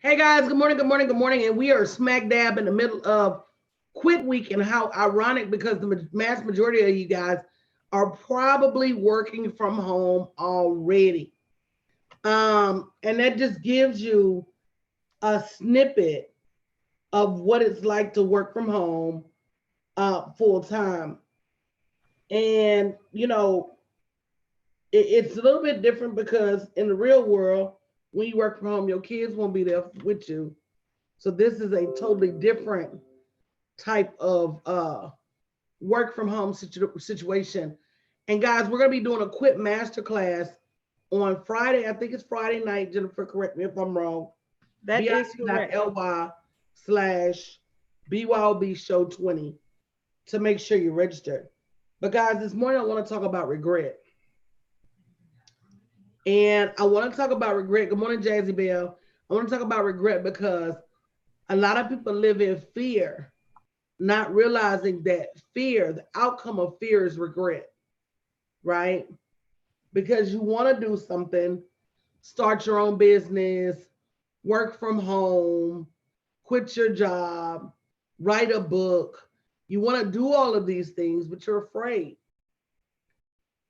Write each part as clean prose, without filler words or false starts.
Hey guys, good morning, good morning, good morning. And we are smack dab in the middle of quit week. And how ironic, because the mass majority of you guys are probably working from home already. And that just gives you a snippet of what it's like to work from home full time. And, it's a little bit different because in the real world, when you work from home, your kids won't be there with you. So this is a totally different type of work from home situation. And guys, we're gonna be doing a quit masterclass on Friday. I think it's Friday night. Jennifer, correct me if I'm wrong. That is correct. bit.ly/BYOB show 20 to make sure you're registered. But guys, this morning I want to talk about regret. And I want to talk about regret. Good morning, Jazzy Bell. I want to talk about regret because a lot of people live in fear, not realizing that fear, the outcome of fear is regret, right? Because you want to do something, start your own business, work from home, quit your job, write a book. You want to do all of these things, but you're afraid.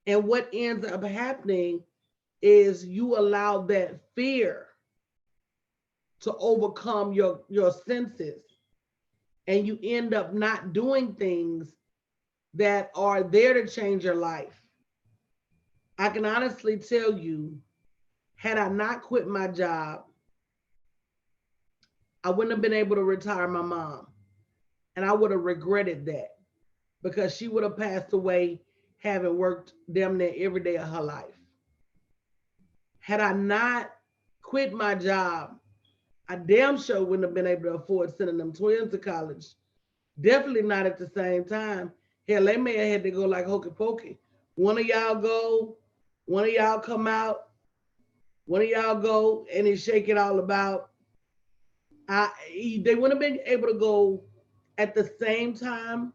And what ends up happening is you allow that fear to overcome your senses, and you end up not doing things that are there to change your life. I can honestly tell you, had I not quit my job, I wouldn't have been able to retire my mom. And I would have regretted that because she would have passed away having worked damn near every day of her life. Had I not quit my job, I damn sure wouldn't have been able to afford sending them twins to college. Definitely not at the same time. Hell, they may have had to go like hokey pokey. One of y'all go, one of y'all come out, one of y'all go and then shake it all about. They wouldn't have been able to go at the same time,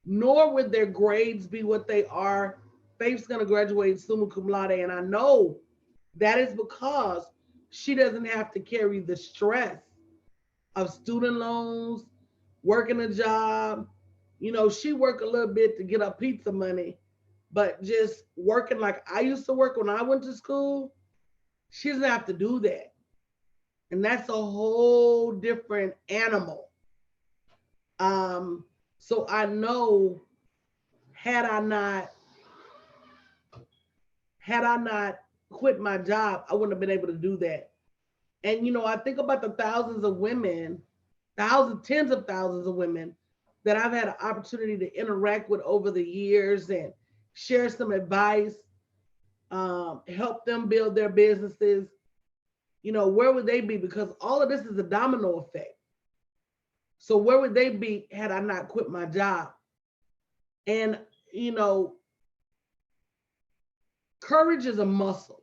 nor would their grades be what they are. Faith's gonna graduate summa cum laude, and I know that is because she doesn't have to carry the stress of student loans, working a job. She worked a little bit to get her pizza money, but just working like I used to work when I went to school, she doesn't have to do that. And that's a whole different animal. Um, so I know had I not had I not quit my job, I wouldn't have been able to do that. And I think about the thousands of women, thousands, tens of thousands of women that I've had an opportunity to interact with over the years and share some advice, help them build their businesses. Where would they be? Because all of this is a domino effect. So where would they be had I not quit my job? And you know, courage is a muscle,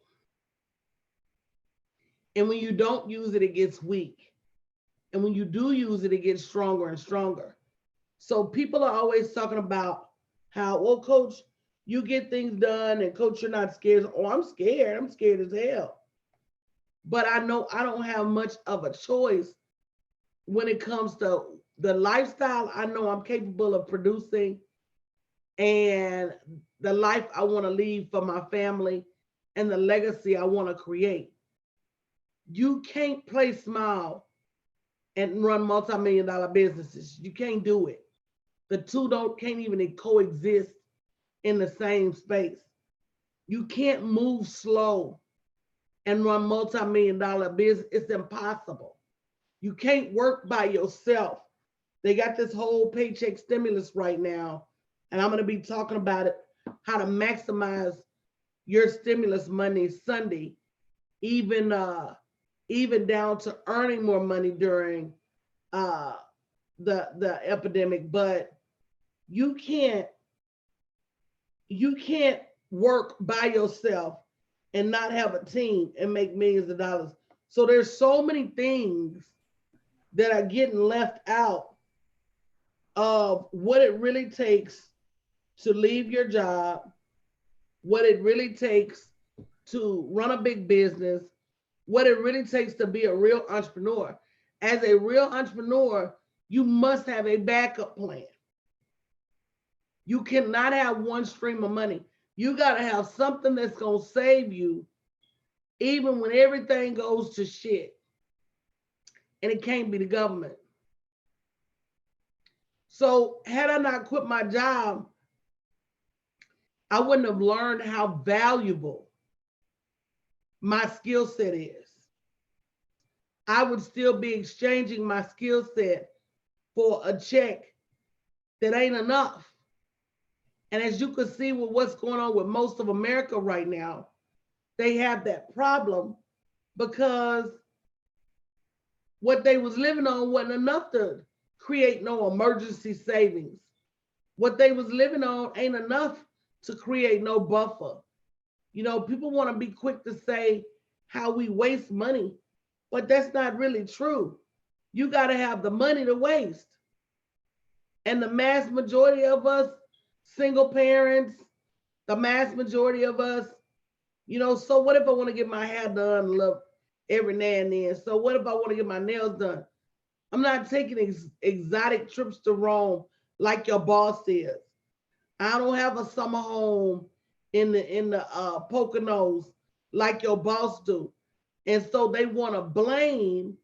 and when you don't use it, it gets weak. And when you do use it, it gets stronger and stronger. So people are always talking about how, well, coach, you get things done, and coach, you're not scared. Oh, I'm scared. I'm scared as hell. But I know I don't have much of a choice when it comes to the lifestyle I know I'm capable of producing, and the life I want to leave for my family, and the legacy I want to create. You can't play small and run multi-million-dollar businesses. You can't do it. The two don't can't even coexist in the same space. You can't move slow and run multi-million-dollar business. It's impossible. You can't work by yourself. They got this whole paycheck stimulus right now, and I'm going to be talking about it, how to maximize your stimulus money Sunday, even even down to earning more money during uh, the epidemic. But you can't you can't work by yourself and not have a team and make millions of dollars. So there's so many things that are getting left out of what it really takes to leave your job, what it really takes to run a big business, what it really takes to be a real entrepreneur. As a real entrepreneur, you must have a backup plan. You cannot have one stream of money. You got to have something that's going to save you even when everything goes to shit. And it can't be the government. So had I not quit my job, I wouldn't have learned how valuable my skill set is. I would still be exchanging my skill set for a check that ain't enough. And as you can see with what's going on with most of America right now, they have that problem because what they was living on wasn't enough to create no emergency savings. What they was living on ain't enough to create no buffer. You know, people want to be quick to say how we waste money, but that's not really true. You got to have the money to waste. And the mass majority of us, single parents, the mass majority of us, you know, so what if I want to get my hair done every now and then? So what if I want to get my nails done? I'm not taking exotic trips to Rome like your boss is. I don't have a summer home in the Poconos like your boss do. And so they want to blame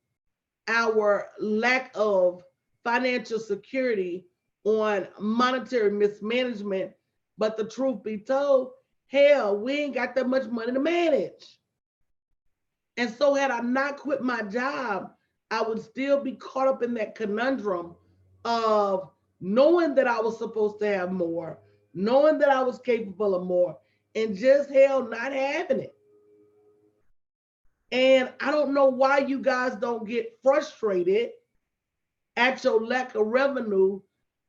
our lack of financial security on monetary mismanagement. But the truth be told, hell, we ain't got that much money to manage. And so had I not quit my job, I would still be caught up in that conundrum of knowing that I was supposed to have more, knowing that I was capable of more, and just hell not having it. And I don't know why you guys don't get frustrated at your lack of revenue,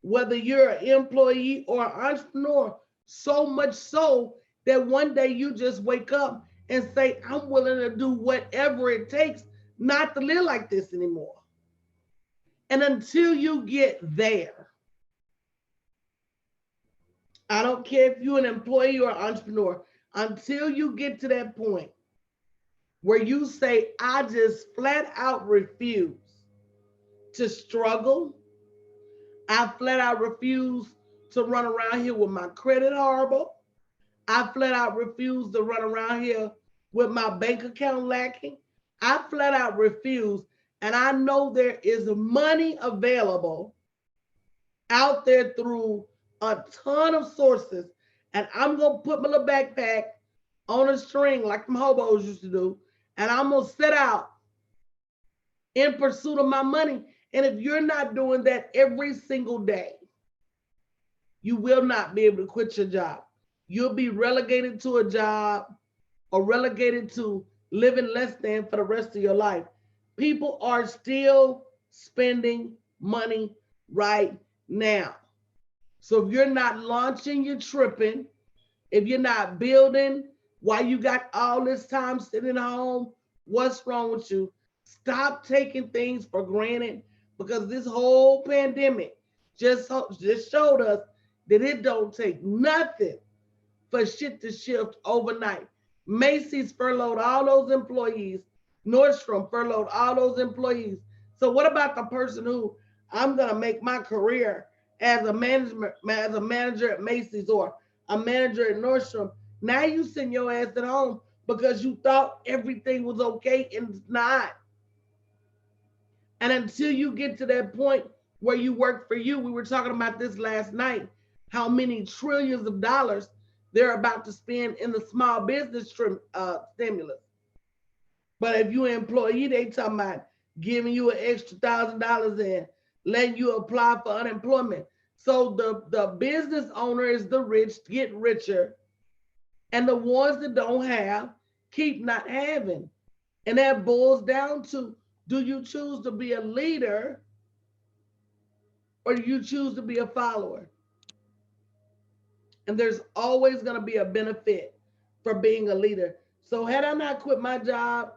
whether you're an employee or an entrepreneur, so much so that one day you just wake up and say, I'm willing to do whatever it takes not to live like this anymore. And until you get there, I don't care if you're an employee or an entrepreneur, until you get to that point where you say, I just flat out refuse to struggle. I flat out refuse to run around here with my credit horrible. I flat out refuse to run around here with my bank account lacking. I flat out refuse. And I know there is money available out there through a ton of sources. And I'm going to put my little backpack on a string like them hobos used to do. And I'm going to set out in pursuit of my money. And if you're not doing that every single day, you will not be able to quit your job. You'll be relegated to a job or relegated to living less than for the rest of your life. People are still spending money right now. So if you're not launching, you're tripping. If you're not building while you got all this time sitting home, what's wrong with you? Stop taking things for granted, because this whole pandemic just showed us that it don't take nothing for shit to shift overnight. Macy's furloughed all those employees. Nordstrom furloughed all those employees. So what about the person who, I'm gonna make my career as a manager at Macy's or a manager at Nordstrom? Now you send your ass at home because you thought everything was okay and it's not. And until you get to that point where you work for you, we were talking about this last night, how many trillions of dollars they're about to spend in the small business stimulus. But if you're an employee, they talking about giving you an extra $1,000 and letting you apply for unemployment. So the business owner is the rich get richer, and the ones that don't have keep not having. And that boils down to, do you choose to be a leader or do you choose to be a follower? And there's always going to be a benefit for being a leader. So had I not quit my job,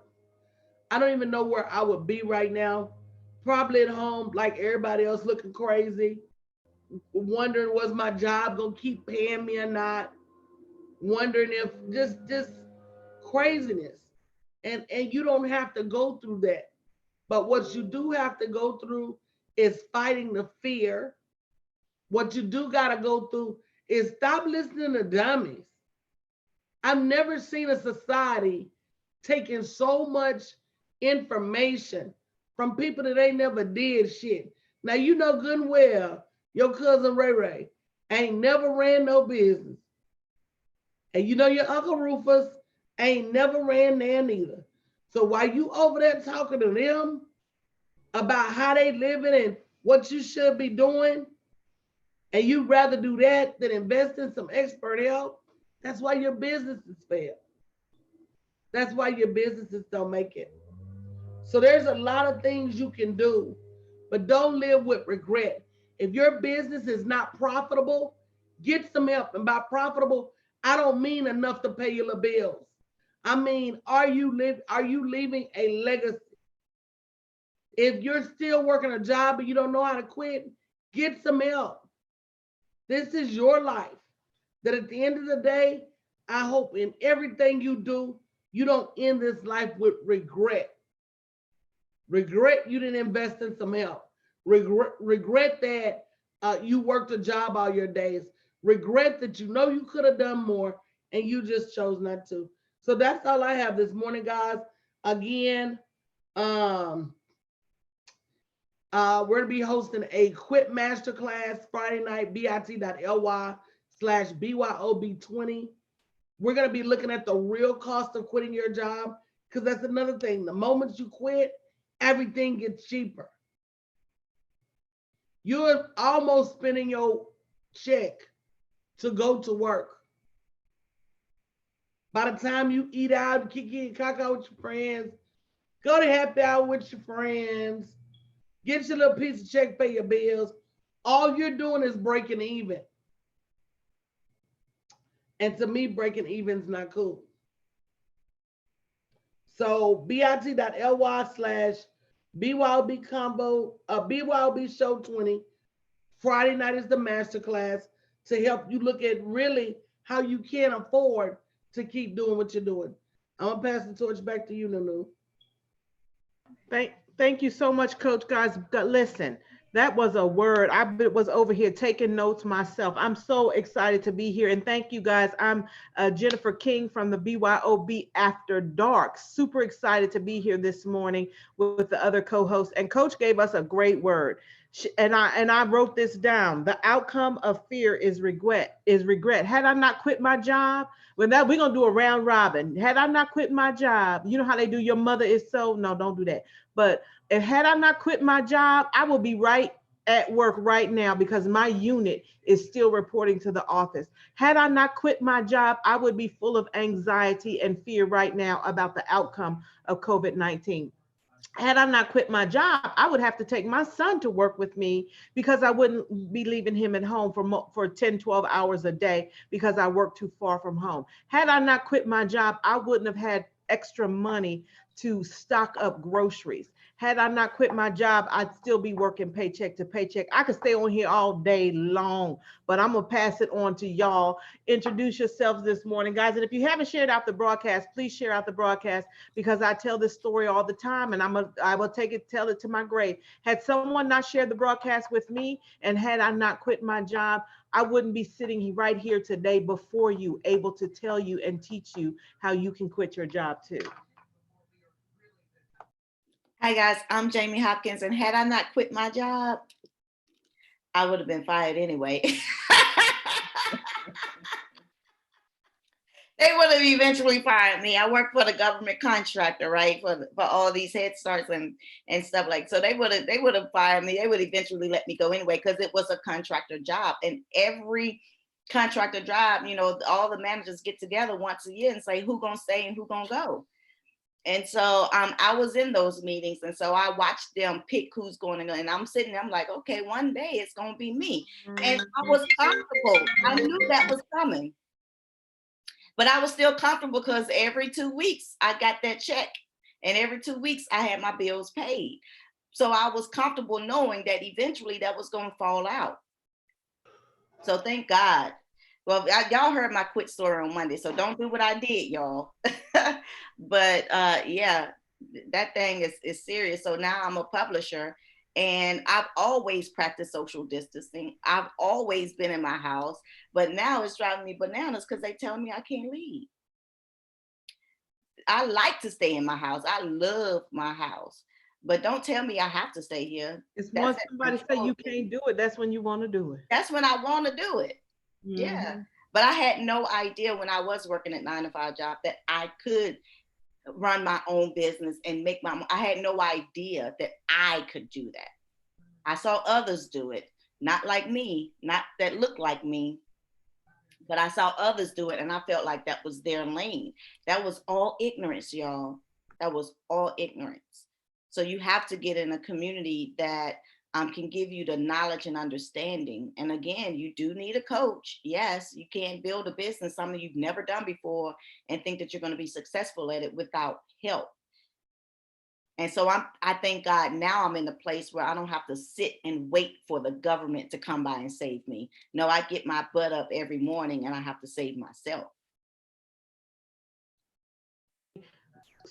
I don't even know where I would be right now. Probably at home like everybody else, looking crazy, wondering was my job going to keep paying me or not, wondering if just craziness. And you don't have to go through that. But what you do have to go through is fighting the fear. What you do got to go through is stop listening to dummies. I've never seen a society taking so much information from people that they never did shit. Now, you know good and well, your cousin Ray Ray ain't never ran no business. And you know your Uncle Rufus ain't never ran there neither. So while you over there talking to them about how they living and what you should be doing, and you'd rather do that than invest in some expert help, that's why your businesses fail. That's why your businesses don't make it. So there's a lot of things you can do, but don't live with regret. If your business is not profitable, get some help. And by profitable, I don't mean enough to pay your bills. I mean, are you leaving a legacy? If you're still working a job and you don't know how to quit, get some help. This is your life. That at the end of the day, I hope in everything you do, you don't end this life with regret. Regret you didn't invest in some help. Regret that you worked a job all your days. Regret that you know you could have done more and you just chose not to. So that's all I have this morning, guys. Again, we're going to be hosting a Quit Masterclass Friday night, bit.ly/BYOB20. We're going to be looking at the real cost of quitting your job, because that's another thing. The moment you quit, everything gets cheaper. You're almost spending your check to go to work. By the time you eat out, kiki and caca with your friends, go to happy hour with your friends, get your little piece of check, pay your bills, all you're doing is breaking even. And to me, breaking even is not cool. So bit.ly/BYOB combo, BYOB show 20. Friday night is the masterclass to help you look at really how you can afford to keep doing what you're doing. I'm gonna pass the torch back to you, Nunu. Thank you so much, Coach. Guys, listen, that was a word. I was over here taking notes myself. I'm so excited to be here. And thank you, guys. I'm Jennifer King from the BYOB After Dark. Super excited to be here this morning with the other co-hosts. And Coach gave us a great word. And I wrote this down. The outcome of fear is regret. Had I not quit my job, we're gonna do a round robin. Had I not quit my job, you know how they do your mother is so, no, don't do that. But had I not quit my job, I will be right at work right now because my unit is still reporting to the office. Had I not quit my job, I would be full of anxiety and fear right now about the outcome of COVID-19. Had I not quit my job, I would have to take my son to work with me because I wouldn't be leaving him at home for 10, 12 hours a day because I work too far from home. Had I not quit my job, I wouldn't have had extra money to stock up groceries. Had I not quit my job, I'd still be working paycheck to paycheck. I could stay on here all day long, but I'm gonna pass it on to y'all. Introduce yourselves this morning, guys. And if you haven't shared out the broadcast, please share out the broadcast because I tell this story all the time and I will tell it to my grave. Had someone not shared the broadcast with me and had I not quit my job, I wouldn't be sitting right here today before you, able to tell you and teach you how you can quit your job too. Hi guys, I'm Jamie Hopkins, and had I not quit my job, I would have been fired anyway. They would have eventually fired me. I work for the government contractor, right? For all these Head Starts and stuff like. So they would have fired me. They would eventually let me go anyway because it was a contractor job, and every contractor job, you know, all the managers get together once a year and say who gonna stay and who gonna go. And so I was in those meetings, and so I watched them pick who's going to go. And I'm sitting there, I'm like, okay, one day it's going to be me. And I was comfortable. I knew that was coming. But I was still comfortable because every 2 weeks I got that check. And every 2 weeks I had my bills paid. So I was comfortable knowing that eventually that was going to fall out. So thank God Well, y'all heard my quit story on Monday, so don't do what I did, y'all. But yeah, that thing is serious. So now I'm a publisher, and I've always practiced social distancing. I've always been in my house, but now it's driving me bananas because they tell me I can't leave. I like to stay in my house. I love my house, but don't tell me I have to stay here. It's That's once at somebody say control. you can't do it, that's when you want to do it. That's when I want to do it. Yeah. Mhm. But I had no idea when I was working at 9 to 5 job that I could run my own business and make I had no idea that I could do that. I saw others do it, not like me, not that looked like me, but I saw others do it and I felt like that was their lane. That was all ignorance, y'all. That was all ignorance. So you have to get in a community that can give you the knowledge and understanding. And again, you do need a coach. Yes, you can't build a business, something you've never done before, and think that you're going to be successful at it without help. And so I thank God now I'm in a place where I don't have to sit and wait for the government to come by and save me. No, I get my butt up every morning and I have to save myself.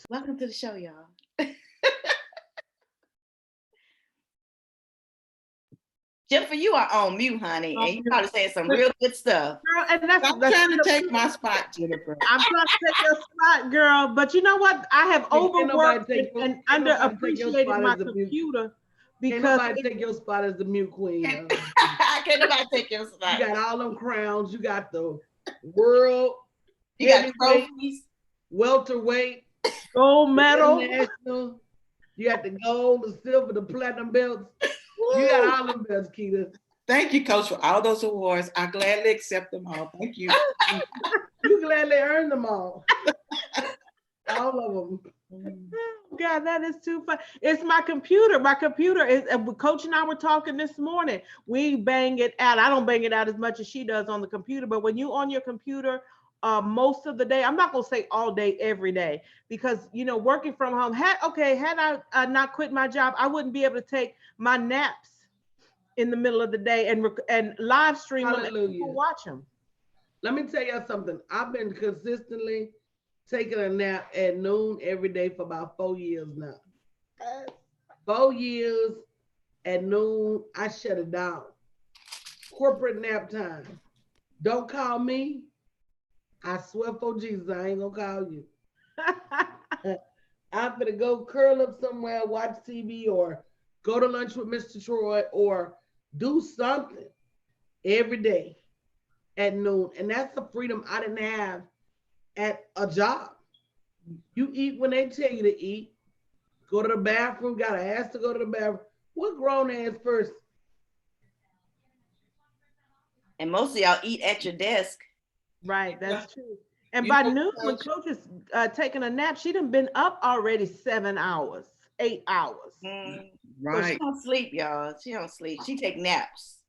Welcome to the show, y'all. Jennifer, you are on mute, honey, and you probably saying some real good stuff. Girl, and that's Trying to take my spot, Jennifer. I'm trying to take your spot, girl. But you know what? I have overworked and underappreciated my computer Can't because nobody take your spot as the mute queen. Can't nobody take your spot. You got all them crowns. You got the world. You got heavyweight, trophies. welterweight, gold medal. international. You got the gold, the silver, the platinum belts. You got all them belts, Keita. Thank you, Coach, for all those awards. I gladly accept them all. Thank you. You gladly earned them all. All of them. God, that is too fun. It's my computer. My computer is, Coach and I were talking this morning. We bang it out. I don't bang it out as much as she does on the computer, but when you on your computer, most of the day, I'm not gonna say all day, every day, because you know, working from home, had I not quit my job, I wouldn't be able to take my naps in the middle of the day and live stream them and people watch them. Let me tell you something. I've been consistently taking a nap at noon every day for about 4 years now. 4 years at noon, I shut it down. Corporate nap time. Don't call me. I swear for Jesus, I ain't gonna call you. I'm gonna go curl up somewhere, watch TV, or go to lunch with Mr. Troy, or do something every day at noon. And that's the freedom I didn't have at a job. You eat when they tell you to eat. Go to the bathroom, gotta ask to go to the bathroom. What grown ass person? And most of y'all eat at your desk. Right, that's true. And by noon, when Coach is taking a nap, she done been up already 7 hours, 8 hours. Right. So she don't sleep, y'all. She don't sleep. She take naps.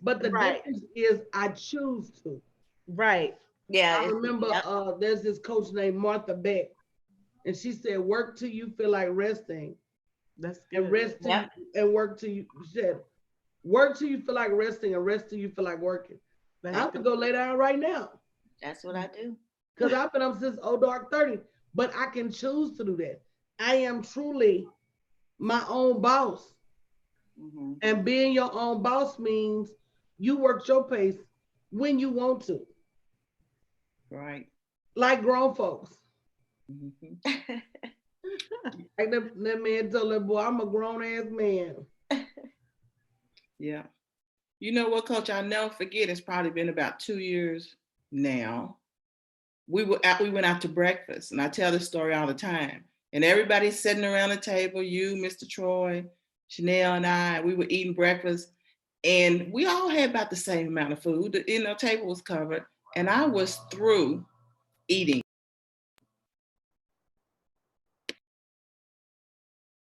But the difference is I choose to. Right. Yeah. I remember there's this coach named Martha Beck, and she said, work till you feel like resting. That's good. And rest till you, and work till you, she said, work till you feel like resting and rest till you feel like working. I have to go lay down right now. That's what I do. Because I've been up since dark 30, but I can choose to do that. I am truly my own boss. Mm-hmm. And being your own boss means you work your pace when you want to. Right. Like grown folks. Mm-hmm. Like that man told that boy, I'm a grown ass man. Yeah. You know what, Coach? I'll never forget. It's probably been about 2 years now. We went out to breakfast, and I tell this story all the time. And everybody's sitting around the table, you, Mr. Troy, Chanel, and I, we were eating breakfast, and we all had about the same amount of food. The table was covered, and I was through eating.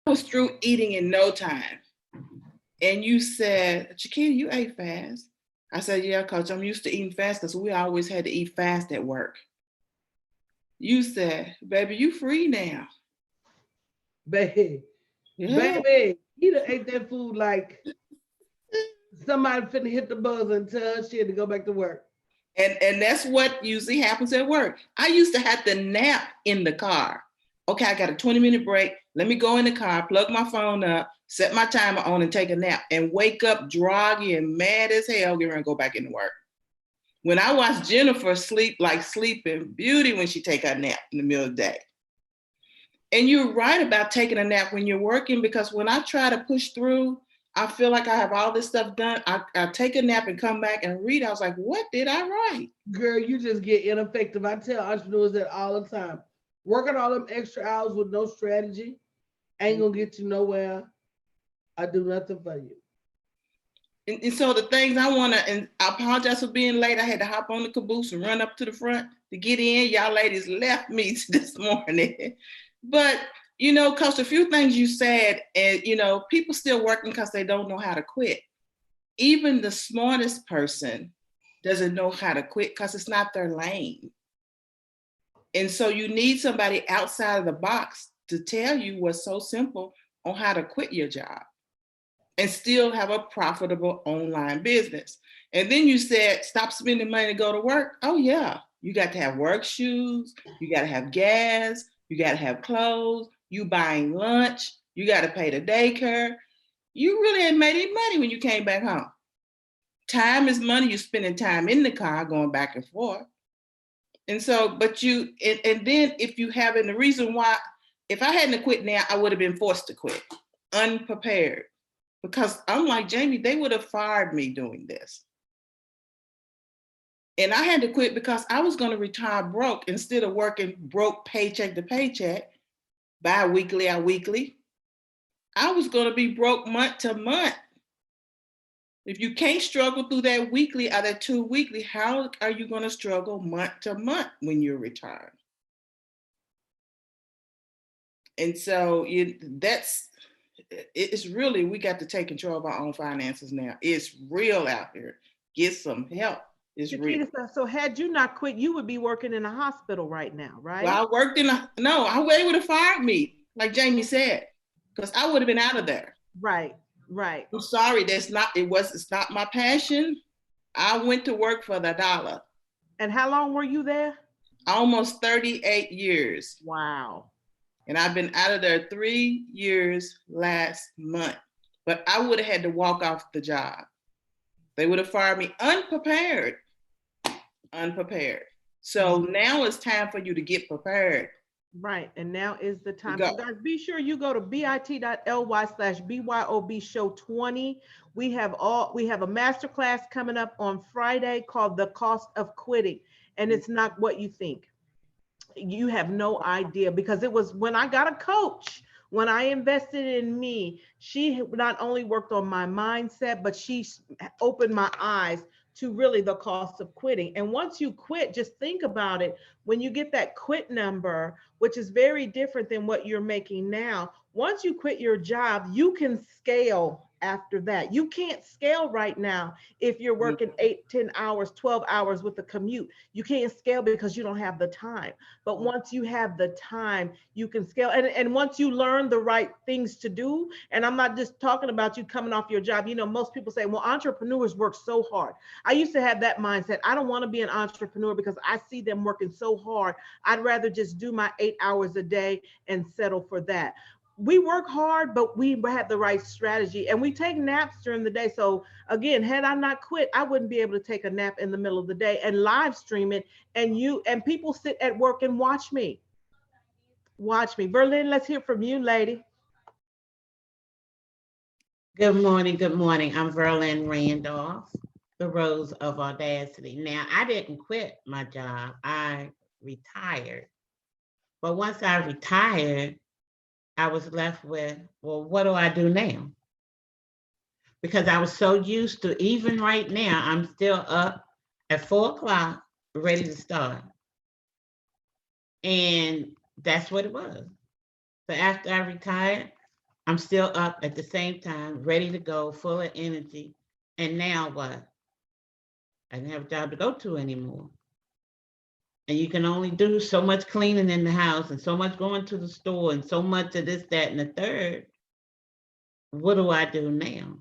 I was through eating in no time. And you said, Chiquita, you ate fast. I said, yeah, Coach, I'm used to eating fast because we always had to eat fast at work. You said, baby, you free now. Baby, baby, he done ate that food like somebody finna hit the buzzer and tell her she had to go back to work. And that's what usually happens at work. I used to have to nap in the car. Okay, I got a 20-minute break. Let me go in the car, plug my phone up, set my timer on and take a nap and wake up groggy and mad as hell, get ready to go back into work. When I watch Jennifer sleep like Sleeping Beauty when she take a nap in the middle of the day. And you're right about taking a nap when you're working, because when I try to push through, I feel like I have all this stuff done. I take a nap and come back and read. I was like, what did I write? Girl, you just get ineffective. I tell entrepreneurs that all the time. Working all them extra hours with no strategy ain't gonna get you nowhere. I do nothing for you. And so the things I want to, and I apologize for being late. I had to hop on the caboose and run up to the front to get in. Y'all ladies left me this morning. But, you know, because a few things you said, and, you know, people still working because they don't know how to quit. Even the smartest person doesn't know how to quit because it's not their lane. And so you need somebody outside of the box to tell you what's so simple on how to quit your job and still have a profitable online business. And then you said, stop spending money to go to work. Oh yeah, you got to have work shoes, you got to have gas, you got to have clothes, you buying lunch, you got to pay the daycare. You really ain't made any money when you came back home. Time is money. You're spending time in the car going back and forth. And so, but you, and then if you have, and the reason why, if I hadn't quit now, I would have been forced to quit, unprepared. Because I'm like, Jamie, they would have fired me doing this. And I had to quit because I was going to retire broke instead of working broke paycheck to paycheck, bi-weekly or weekly. I was going to be broke month to month. If you can't struggle through that weekly or that 2 weekly, how are you going to struggle month to month when you're retired? And so it's really, we got to take control of our own finances now. It's real out here. Get some help. It's real. So had you not quit, you would be working in a hospital right now, right? Well, I worked they would have fired me, like Jamie said, because I would have been out of there. Right. I'm sorry, it's not my passion. I went to work for the dollar. And how long were you there? Almost 38 years. Wow. And I've been out of there 3 years last month. But I would have had to walk off the job. They would have fired me unprepared. So now it's time for you to get prepared. Right. And now is the time. So guys, be sure you go to bit.ly/BYOB show 20. We have a masterclass coming up on Friday called The Cost of Quitting. And it's not what you think. You have no idea, because it was when I got a coach, when I invested in me, she not only worked on my mindset, but she opened my eyes to really the cost of quitting. And once you quit, just think about it. When you get that quit number, which is very different than what you're making now, once you quit your job, you can scale after that. You can't scale right now if you're working 8, 10 hours, 12 hours with a commute. You can't scale because you don't have the time. But once you have the time, you can scale. And once you learn the right things to do, and I'm not just talking about you coming off your job. You know, most people say, well, entrepreneurs work so hard. I used to have that mindset. I don't want to be an entrepreneur because I see them working so hard. I'd rather just do my 8 hours a day and settle for that. We work hard, but we have the right strategy, and we take naps during the day. So again, had I not quit, I wouldn't be able to take a nap in the middle of the day and live stream it. And people sit at work and watch me. Verlyn, let's hear from you, lady. Good morning. I'm Verlyn Randolph, the Rose of Audacity. Now, I didn't quit my job. I retired. But once I retired, I was left with, well, what do I do now? Because I was so used to, even right now, I'm still up at 4 o'clock, ready to start. And that's what it was. So after I retired, I'm still up at the same time, ready to go, full of energy. And now what? I didn't have a job to go to anymore. And you can only do so much cleaning in the house and so much going to the store and so much of this, that, and the third. What do I do now?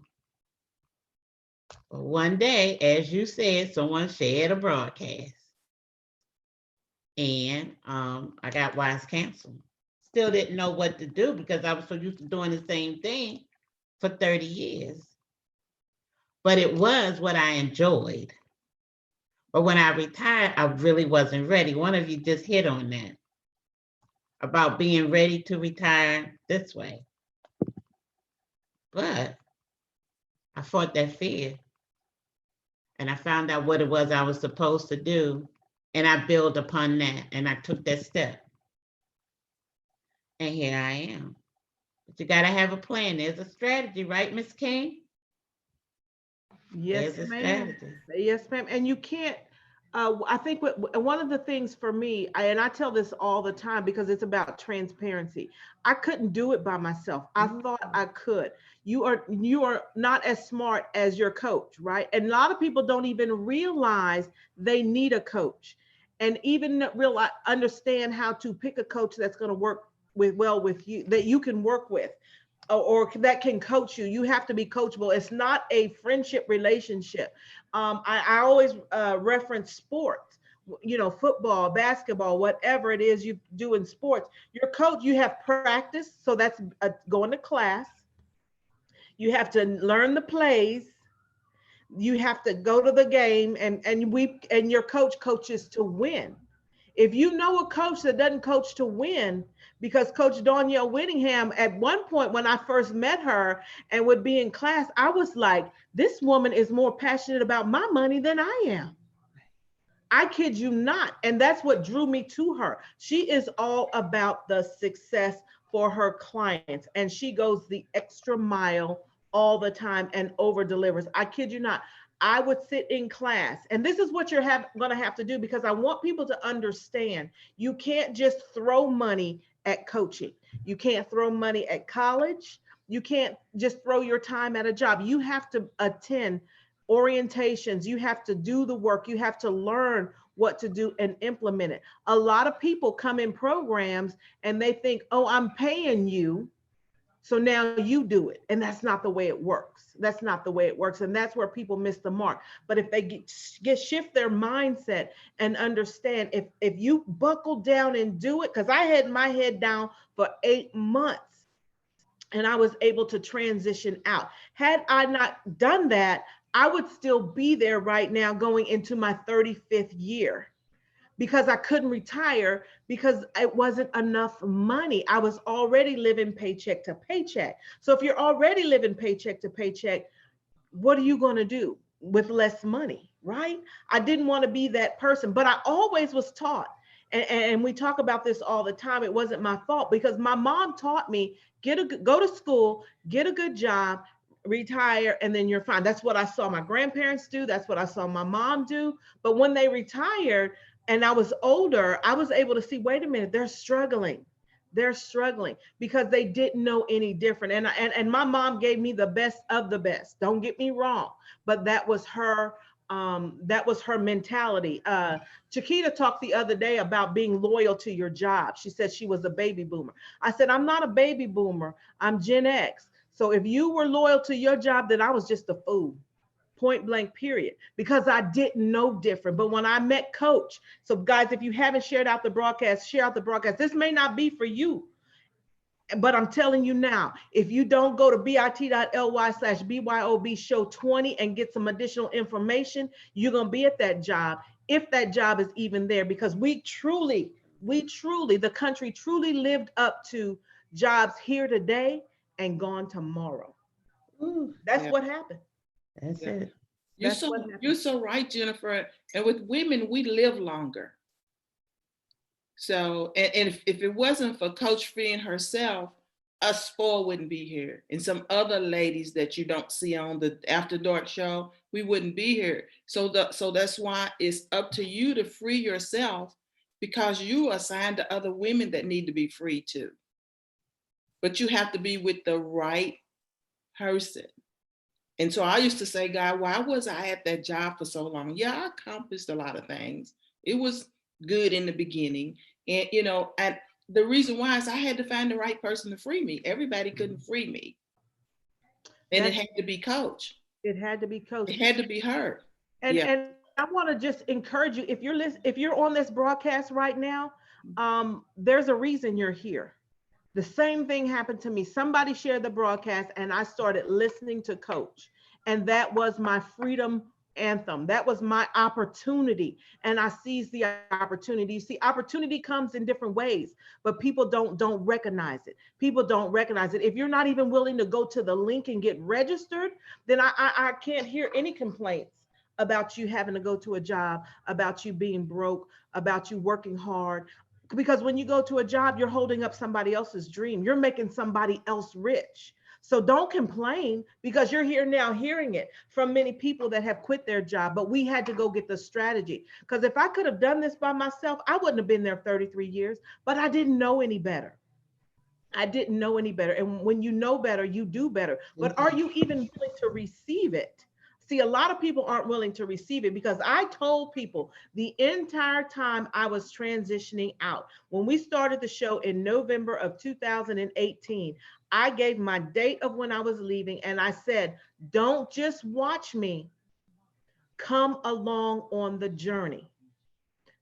But one day, as you said, someone shared a broadcast. And I got wise counsel. Still didn't know what to do because I was so used to doing the same thing for 30 years. But it was what I enjoyed. But when I retired, I really wasn't ready. One of you just hit on that about being ready to retire this way. But I fought that fear and I found out what it was I was supposed to do. And I built upon that and I took that step. And here I am. But you got to have a plan. There's a strategy, right, Miss King? Yes, There's a ma'am. strategy. Yes, ma'am. And you can't, I think one of the things for me, and I tell this all the time because it's about transparency. I couldn't do it by myself. I thought I could. You are not as smart as your coach, right? And a lot of people don't even realize they need a coach, and even realize understand how to pick a coach that's going to work with you, that you can work with, or that can coach you. You have to be coachable. It's not a friendship relationship. I always reference sports, football, basketball, whatever it is you do in sports. Your coach, you have practice. So that's going to class. You have to learn the plays. You have to go to the game and your coach coaches to win. If you know a coach that doesn't coach to win, because Coach Danielle Whittingham, at one point when I first met her and would be in class, I was like, this woman is more passionate about my money than I am. I kid you not. And that's what drew me to her. She is all about the success for her clients, and she goes the extra mile all the time and over delivers. I kid you not. I would sit in class, and this is what you're going to have to do, because I want people to understand you can't just throw money at coaching. You can't throw money at college. You can't just throw your time at a job. You have to attend orientations. You have to do the work. You have to learn what to do and implement it. A lot of people come in programs and they think, oh, I'm paying you, so now you do it. And that's not the way it works. That's not the way it works. And that's where people miss the mark. But if they shift their mindset and understand, if you buckle down and do it, because I had my head down for 8 months and I was able to transition out. Had I not done that, I would still be there right now going into my 35th year, because I couldn't retire because it wasn't enough money. I was already living paycheck to paycheck. So if you're already living paycheck to paycheck, what are you going to do with less money, right? I didn't want to be that person, but I always was taught, and we talk about this all the time. It wasn't my fault, because my mom taught me, go to school, get a good job, retire, and then you're fine. That's what I saw my grandparents do. That's what I saw my mom do. But when they retired and I was older, I was able to see, wait a minute, they're struggling. They're struggling because they didn't know any different. And my mom gave me the best of the best. Don't get me wrong, but that was her mentality. Chiquita talked the other day about being loyal to your job. She said she was a baby boomer. I said, I'm not a baby boomer. I'm Gen X. So if you were loyal to your job, then I was just a fool. Point blank, period, because I didn't know different. But when I met Coach, so guys, if you haven't shared out the broadcast, share out the broadcast. This may not be for you, but I'm telling you now, if you don't go to bit.ly/BYOB show 20 and get some additional information, you're going to be at that job, if that job is even there, because we truly, the country truly lived up to jobs here today and gone tomorrow. That's what happened. That's it. You're so right, Jennifer. And with women, we live longer. So, and if it wasn't for Coach Freeing herself, us four wouldn't be here. And some other ladies that you don't see on the After Dark show, we wouldn't be here. So that's why it's up to you to free yourself, because you are assigned to other women that need to be free too. But you have to be with the right person. And so I used to say, God, why was I at that job for so long? Yeah, I accomplished a lot of things. It was good in the beginning. And, and the reason why is I had to find the right person to free me. Everybody couldn't free me. And it had to be Coach. It had to be coached. It had to be heard. And Yeah. and I want to just encourage you, if you're on this broadcast right now, there's a reason you're here. The same thing happened to me. Somebody shared the broadcast and I started listening to Coach. And that was my freedom anthem. That was my opportunity. And I seized the opportunity. See, opportunity comes in different ways, but people don't recognize it. People don't recognize it. If you're not even willing to go to the link and get registered, then I can't hear any complaints about you having to go to a job, about you being broke, about you working hard. Because when you go to a job, you're holding up somebody else's dream. You're making somebody else rich. So don't complain, because you're here now hearing it from many people that have quit their job, but we had to go get the strategy. Because if I could have done this by myself, I wouldn't have been there 33 years, but I didn't know any better. I didn't know any better. And when you know better, you do better. But are you even willing to receive it? See, a lot of people aren't willing to receive it, because I told people the entire time I was transitioning out. When we started the show in November of 2018, I gave my date of when I was leaving, and I said, don't just watch me, come along on the journey.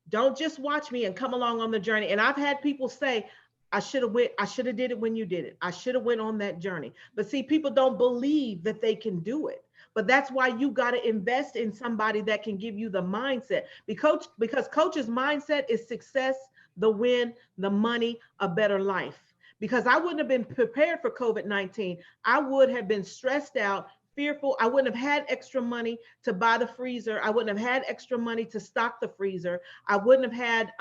Don't just watch me and come along on the journey. And I've had people say, I should have did it when you did it. I should have went on that journey. But see, people don't believe that they can do it. But that's why you got to invest in somebody that can give you the mindset. Because Coach's mindset is success, the win, the money, a better life. Because I wouldn't have been prepared for COVID-19. I would have been stressed out, fearful. I wouldn't have had extra money to buy the freezer. I wouldn't have had extra money to stock the freezer. I wouldn't have had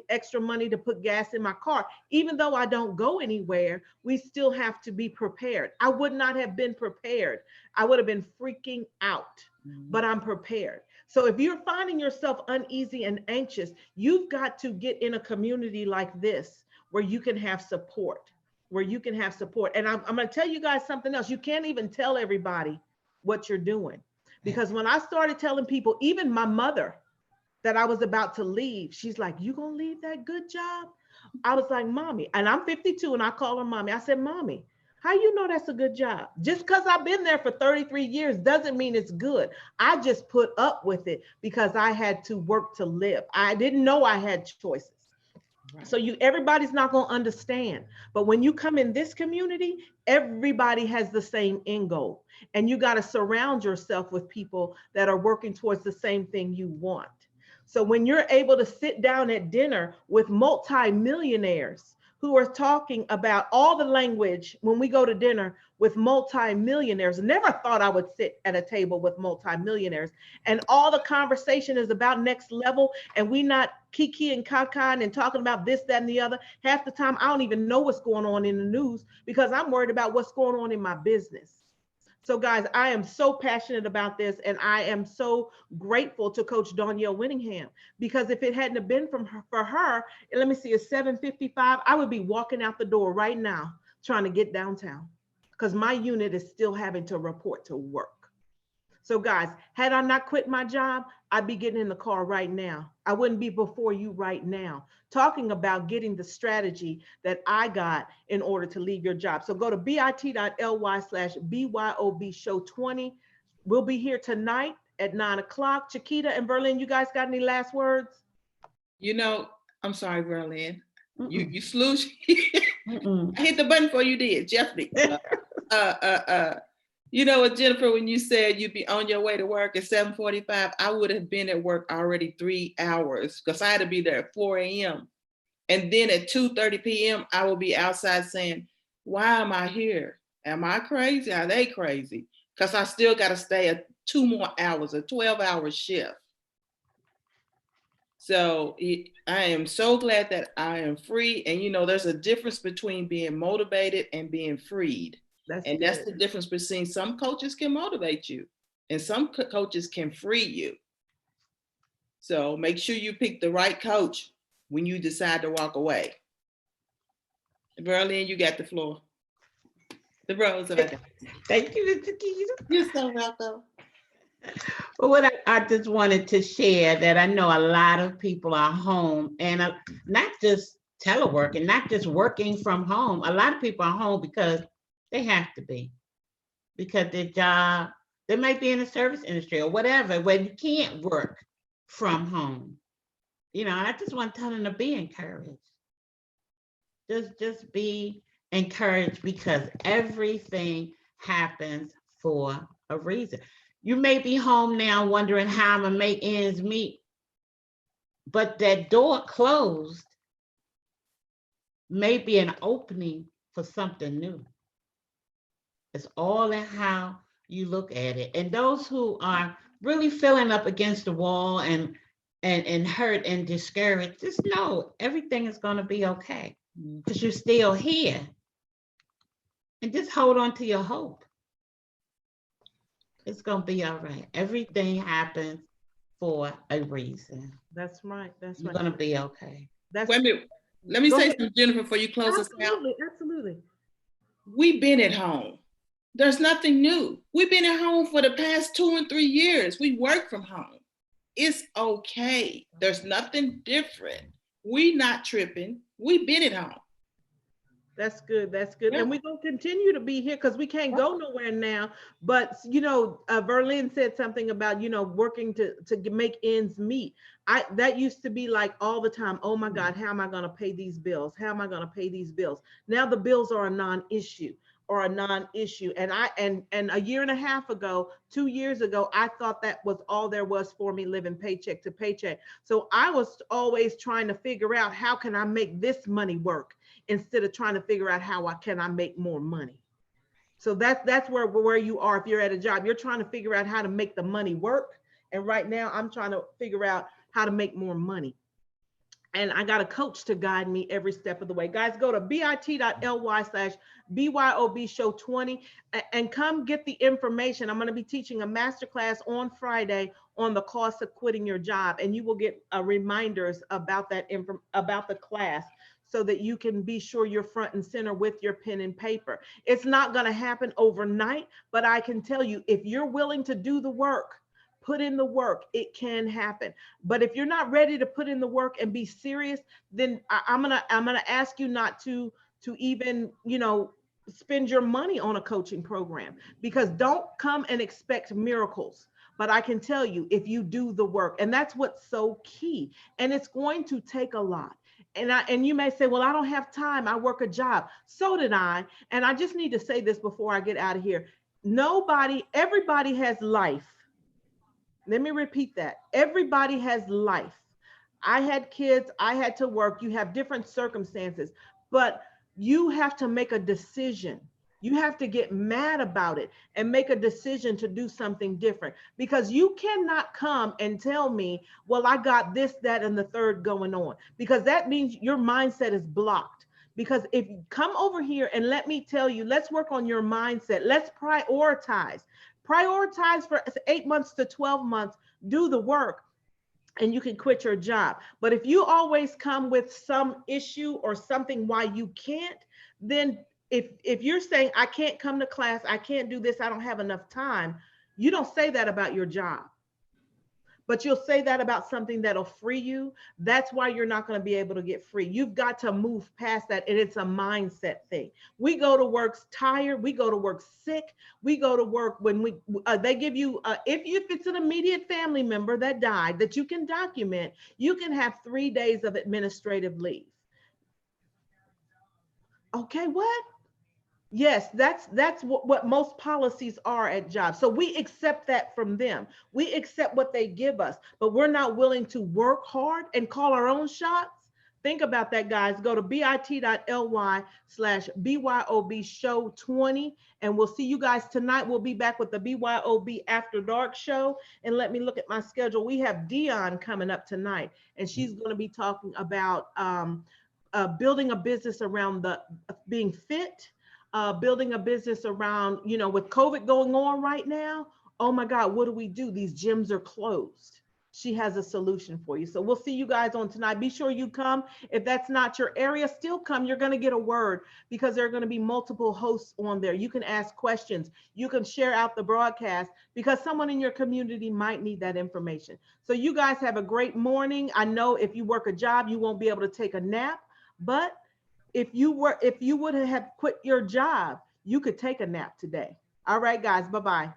extra money to put gas in my car. Even though I don't go anywhere, we still have to be prepared. I would not have been prepared. I would have been freaking out, but I'm prepared. So if you're finding yourself uneasy and anxious, you've got to get in a community like this where you can have support. And I'm going to tell you guys something else. You can't even tell everybody what you're doing, because when I started telling people, even my mother, that I was about to leave, she's like, you going to leave that good job? I was like, Mommy, and I'm 52 and I call her Mommy. I said, Mommy, how you know that's a good job? Just because I've been there for 33 years doesn't mean it's good. I just put up with it because I had to work to live. I didn't know I had choices. Right. So everybody's not going to understand. But when you come in this community, everybody has the same end goal. And you got to surround yourself with people that are working towards the same thing you want. So when you're able to sit down at dinner with multi-millionaires who are talking about all the language, when we go to dinner with multi-millionaires, never thought I would sit at a table with multi-millionaires, and all the conversation is about next level, and we not kiki and kakan and talking about this, that, and the other. Half the time, I don't even know what's going on in the news because I'm worried about what's going on in my business. So guys, I am so passionate about this, and I am so grateful to Coach Donyell Winningham, because if it hadn't have been for her, let me see, it's 7:55, I would be walking out the door right now trying to get downtown, because my unit is still having to report to work. So guys, had I not quit my job, I'd be getting in the car right now. I wouldn't be before you right now talking about getting the strategy that I got in order to leave your job. So go to bit.ly/BYOB show 20. We'll be here tonight at 9 o'clock. Chiquita and Berlin, you guys got any last words? You know, I'm sorry, Berlin. You slew. I hit the button before you did, Jeffrey. You know what, Jennifer, when you said you'd be on your way to work at 7:45, I would have been at work already 3 hours, because I had to be there at 4 a.m. And then at 2:30 p.m., I will be outside saying, why am I here? Am I crazy? Are they crazy? Because I still got to stay 2 more hours, a 12-hour shift. So I am so glad that I am free. And, you know, there's a difference between being motivated and being freed. That's the difference between some coaches can motivate you and some coaches can free you. So make sure you pick the right coach when you decide to walk away. Berlin, you got the floor. The rose of it. Thank you, Mr. Keita. You're so welcome. Well, what I just wanted to share, that I know a lot of people are home, and not just teleworking, not just working from home. A lot of people are home because they have to be, because their job They might be in the service industry or whatever, where you can't work from home. I just want to tell them to be encouraged. Just be encouraged, because everything happens for a reason. You may be home now wondering how I'm gonna make ends meet, but that door closed may be an opening for something new. It's all in how you look at it. And those who are really feeling up against the wall and hurt and discouraged, just know everything is going to be okay, because you're still here. And just hold on to your hope. It's going to be all right. Everything happens for a reason. That's right. That's You're right. going to be okay. That's Wait a minute. Let me Go say ahead. something, Jennifer, before you close us out. Absolutely, absolutely. We've been at home. There's nothing new. We've been at home for the past 2 and 3 years. We work from home. It's okay. There's nothing different. We not tripping. We've been at home. That's good. That's good. Yeah. And we're going to continue to be here because we can't go nowhere now. But, Verlin said something about, working to make ends meet. That used to be like all the time. Oh my God, how am I going to pay these bills? How am I going to pay these bills? Now the bills are a non-issue. And a year and a half ago, 2 years ago, I thought that was all there was for me, living paycheck to paycheck. So I was always trying to figure out, how can I make this money work, instead of trying to figure out how can I make more money. So that's where you are. If you're at a job, you're trying to figure out how to make the money work. And right now I'm trying to figure out how to make more money. And I got a coach to guide me every step of the way. Guys, go to bit.ly/BYOB show 20 and come get the information. I'm going to be teaching a masterclass on Friday on the cost of quitting your job. And you will get reminders about about the class, so that you can be sure you're front and center with your pen and paper. It's not going to happen overnight, but I can tell you, if you're willing to do the work, put in the work, it can happen. But if you're not ready to put in the work and be serious, then I'm gonna ask you not to even spend your money on a coaching program, because don't come and expect miracles. But I can tell you, if you do the work, and that's what's so key, and it's going to take a lot. And you may say, well, I don't have time. I work a job. So did I. And I just need to say this before I get out of here. Everybody has life. Let me repeat that. Everybody has life. I had kids. I had to work. You have different circumstances, but you have to make a decision. You have to get mad about it and make a decision to do something different, because you cannot come and tell me, well, I got this, that, and the third going on, because that means your mindset is blocked. Because if you come over here and let me tell you, let's work on your mindset. Let's prioritize for 8 months to 12 months, do the work, and you can quit your job. But if you always come with some issue or something why you can't, then if you're saying, I can't come to class, I can't do this, I don't have enough time, you don't say that about your job. But you'll say that about something that'll free you. That's why you're not going to be able to get free. You've got to move past that. And it's a mindset thing. We go to work tired. We go to work sick. We go to work when they give you, if it's an immediate family member that died that you can document, you can have 3 days of administrative leave. Okay, what? Yes, that's what most policies are at jobs. So we accept that from them. We accept what they give us, but we're not willing to work hard and call our own shots. Think about that, guys. Go to bit.ly/BYOB show 20, and we'll see you guys tonight. We'll be back with the BYOB After Dark show. And let me look at my schedule. We have Dion coming up tonight, and she's going to be talking about building a business around being fit. Building a business around, with COVID going on right now. Oh my God, what do we do? These gyms are closed. She has a solution for you. So we'll see you guys on tonight. Be sure you come. If that's not your area, still come. You're going to get a word, because there are going to be multiple hosts on there. You can ask questions. You can share out the broadcast, because someone in your community might need that information. So you guys have a great morning. I know if you work a job, you won't be able to take a nap, but if you would have quit your job, you could take a nap today. All right, guys. Bye-bye.